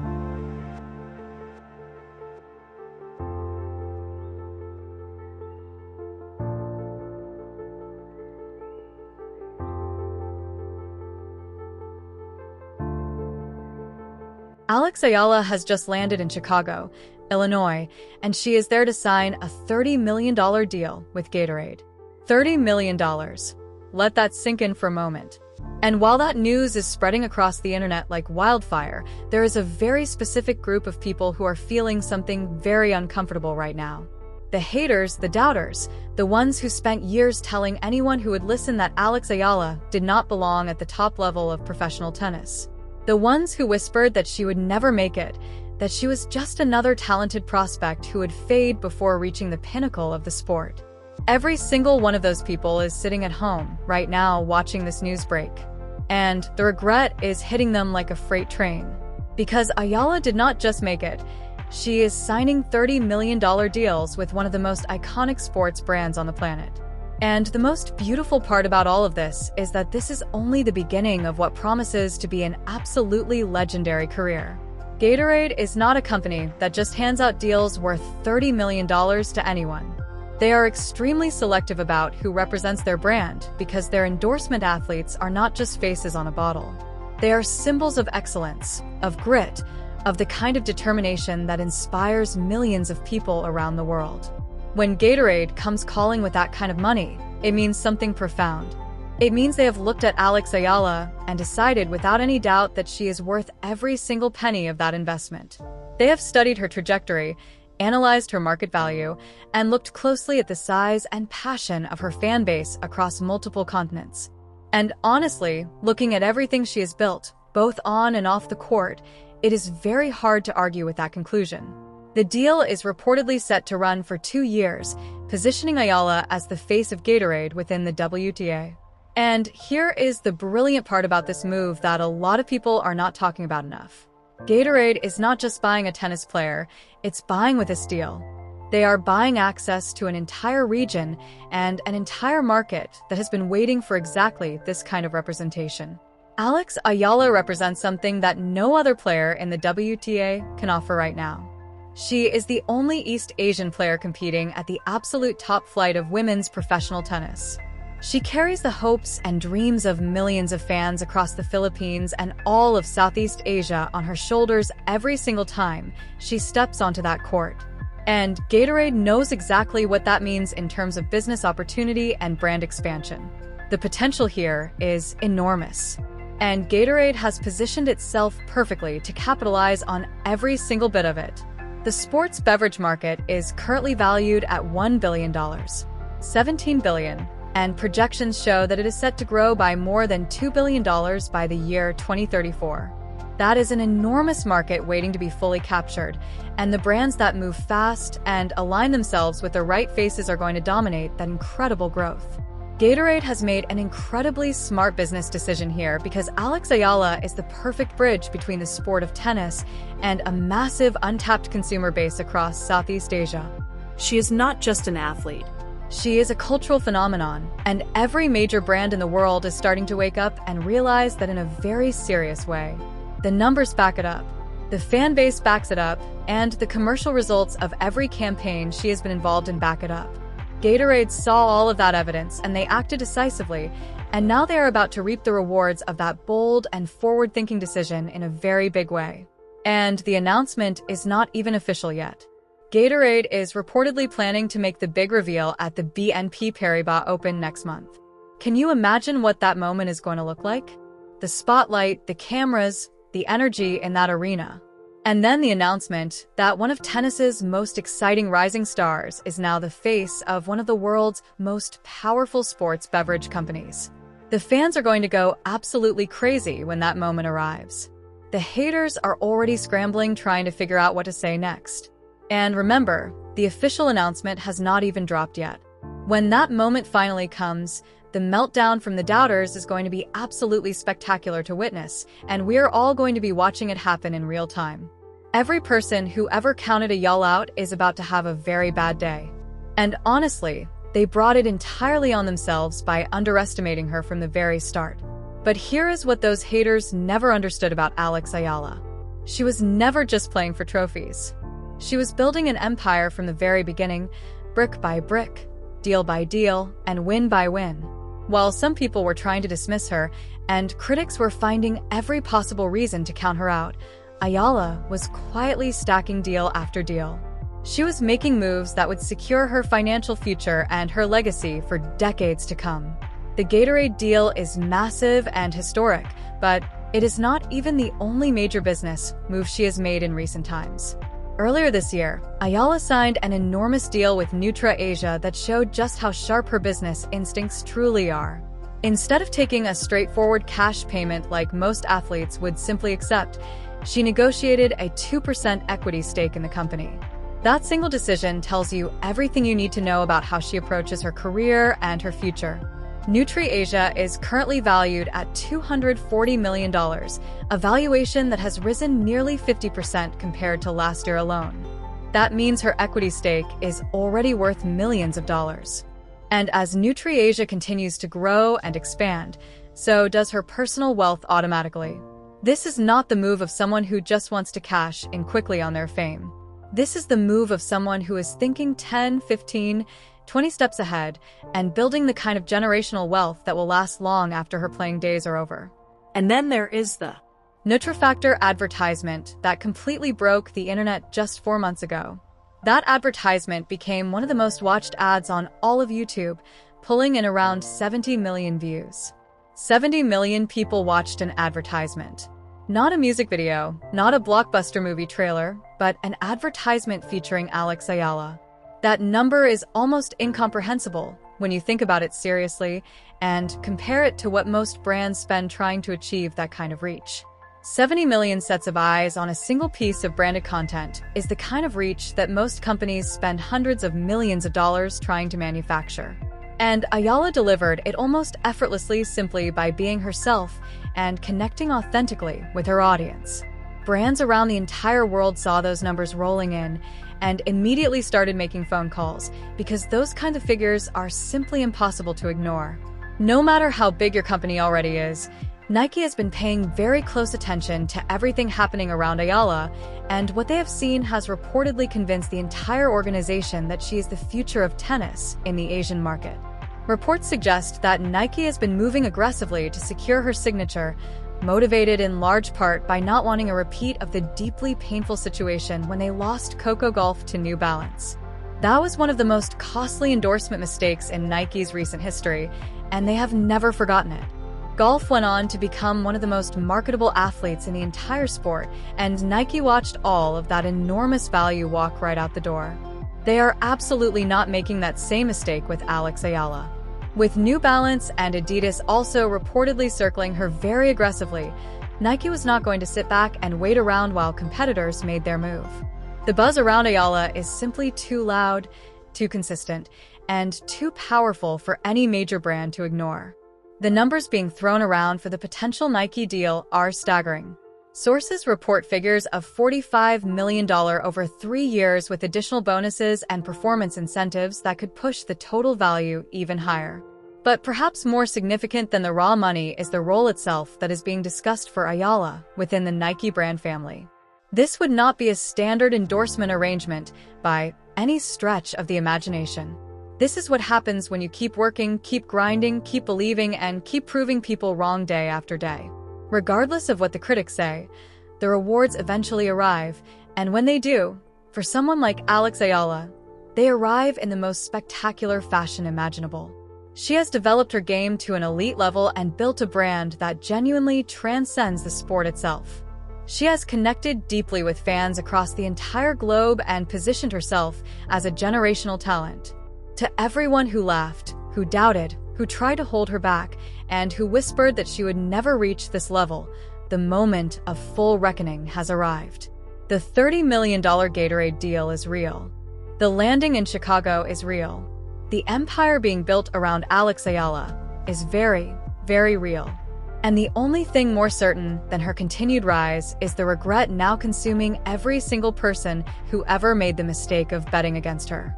Alex Eala has just landed in Chicago, Illinois, and she is there to sign a $30 million deal with Gatorade. $30 million. Let that sink in for a moment. And while that news is spreading across the internet like wildfire, there is a very specific group of people who are feeling something very uncomfortable right now. The haters, the doubters, the ones who spent years telling anyone who would listen that Alex Eala did not belong at the top level of professional tennis. The ones who whispered that she would never make it, that she was just another talented prospect who would fade before reaching the pinnacle of the sport. Every single one of those people is sitting at home right now watching this news break. And the regret is hitting them like a freight train. Because Eala did not just make it, she is signing $30 million deals with one of the most iconic sports brands on the planet. And the most beautiful part about all of this is that this is only the beginning of what promises to be an absolutely legendary career. Gatorade is not a company that just hands out deals worth $30 million to anyone. They are extremely selective about who represents their brand because their endorsement athletes are not just faces on a bottle. They are symbols of excellence, of grit, of the kind of determination that inspires millions of people around the world. When Gatorade comes calling with that kind of money, it means something profound. It means they have looked at Alex Eala and decided without any doubt that she is worth every single penny of that investment. They have studied her trajectory, analyzed her market value, and looked closely at the size and passion of her fan base across multiple continents. And honestly, looking at everything she has built, both on and off the court, it is very hard to argue with that conclusion. The deal is reportedly set to run for 2 years, positioning Eala as the face of Gatorade within the WTA. And here is the brilliant part about this move that a lot of people are not talking about enough. Gatorade is not just buying a tennis player, it's buying with this deal. They are buying access to an entire region and an entire market that has been waiting for exactly this kind of representation. Alex Eala represents something that no other player in the WTA can offer right now. She is the only East Asian player competing at the absolute top flight of women's professional tennis. She carries the hopes and dreams of millions of fans across the Philippines and all of Southeast Asia on her shoulders every single time she steps onto that court. And Gatorade knows exactly what that means in terms of business opportunity and brand expansion. The potential here is enormous. And Gatorade has positioned itself perfectly to capitalize on every single bit of it. The sports beverage market is currently valued at $1 billion, $17 billion, and projections show that it is set to grow by more than $2 billion by the year 2034. That is an enormous market waiting to be fully captured, and the brands that move fast and align themselves with the right faces are going to dominate that incredible growth. Gatorade has made an incredibly smart business decision here because Alex Eala is the perfect bridge between the sport of tennis and a massive untapped consumer base across Southeast Asia. She is not just an athlete. She is a cultural phenomenon, and every major brand in the world is starting to wake up and realize that in a very serious way. The numbers back it up, the fan base backs it up, and the commercial results of every campaign she has been involved in back it up. Gatorade saw all of that evidence and they acted decisively, and now they are about to reap the rewards of that bold and forward-thinking decision in a very big way. And the announcement is not even official yet. Gatorade is reportedly planning to make the big reveal at the BNP Paribas Open next month. Can you imagine what that moment is going to look like? The spotlight, the cameras, the energy in that arena. And then the announcement that one of tennis's most exciting rising stars is now the face of one of the world's most powerful sports beverage companies. The fans are going to go absolutely crazy when that moment arrives. The haters are already scrambling trying to figure out what to say next. And remember, the official announcement has not even dropped yet. When that moment finally comes, the meltdown from the doubters is going to be absolutely spectacular to witness, and we're all going to be watching it happen in real time. Every person who ever counted Eala out is about to have a very bad day. And honestly, they brought it entirely on themselves by underestimating her from the very start. But here is what those haters never understood about Alex Eala. She was never just playing for trophies. She was building an empire from the very beginning, brick by brick, deal by deal, and win by win. While some people were trying to dismiss her, and critics were finding every possible reason to count her out, Eala was quietly stacking deal after deal. She was making moves that would secure her financial future and her legacy for decades to come. The Gatorade deal is massive and historic, but it is not even the only major business move she has made in recent times. Earlier this year, Eala signed an enormous deal with Asia that showed just how sharp her business instincts truly are. Instead of taking a straightforward cash payment like most athletes would simply accept, she negotiated a 2% equity stake in the company. That single decision tells you everything you need to know about how she approaches her career and her future. Asia is currently valued at $240 million, a valuation that has risen nearly 50% compared to last year alone. That means her equity stake is already worth millions of dollars. And as Asia continues to grow and expand, so does her personal wealth automatically. This is not the move of someone who just wants to cash in quickly on their fame. This is the move of someone who is thinking 10, 15, 20 steps ahead and building the kind of generational wealth that will last long after her playing days are over. And then there is the Nutrifactor advertisement that completely broke the internet just 4 months ago. That advertisement became one of the most watched ads on all of YouTube, pulling in around 70 million views. 70 million people watched an advertisement. Not a music video, not a blockbuster movie trailer, but an advertisement featuring Eala. That number is almost incomprehensible when you think about it seriously and compare it to what most brands spend trying to achieve that kind of reach. 70 million sets of eyes on a single piece of branded content is the kind of reach that most companies spend hundreds of millions of dollars trying to manufacture. And Eala delivered it almost effortlessly simply by being herself and connecting authentically with her audience. Brands around the entire world saw those numbers rolling in and immediately started making phone calls because those kinds of figures are simply impossible to ignore. No matter how big your company already is, Nike has been paying very close attention to everything happening around Eala, and what they have seen has reportedly convinced the entire organization that she is the future of tennis in the Asian market. Reports suggest that Nike has been moving aggressively to secure her signature, motivated in large part by not wanting a repeat of the deeply painful situation when they lost Coco Gauff to New Balance. That was one of the most costly endorsement mistakes in Nike's recent history, and they have never forgotten it. Gauff went on to become one of the most marketable athletes in the entire sport, and Nike watched all of that enormous value walk right out the door. They are absolutely not making that same mistake with Eala. With New Balance and Adidas also reportedly circling her very aggressively, Nike was not going to sit back and wait around while competitors made their move. The buzz around Eala is simply too loud, too consistent, and too powerful for any major brand to ignore. The numbers being thrown around for the potential Nike deal are staggering. Sources report figures of $45 million over 3 years with additional bonuses and performance incentives that could push the total value even higher. But perhaps more significant than the raw money is the role itself that is being discussed for Eala within the Nike brand family. This would not be a standard endorsement arrangement by any stretch of the imagination. This is what happens when you keep working, keep grinding, keep believing, and keep proving people wrong day after day. Regardless of what the critics say, the rewards eventually arrive, and when they do, for someone like Eala, they arrive in the most spectacular fashion imaginable. She has developed her game to an elite level and built a brand that genuinely transcends the sport itself. She has connected deeply with fans across the entire globe and positioned herself as a generational talent. To everyone who laughed, who doubted, who tried to hold her back, and who whispered that she would never reach this level, the moment of full reckoning has arrived. The $30 million Gatorade deal is real. The landing in Chicago is real. The empire being built around Eala is very, very real. And the only thing more certain than her continued rise is the regret now consuming every single person who ever made the mistake of betting against her.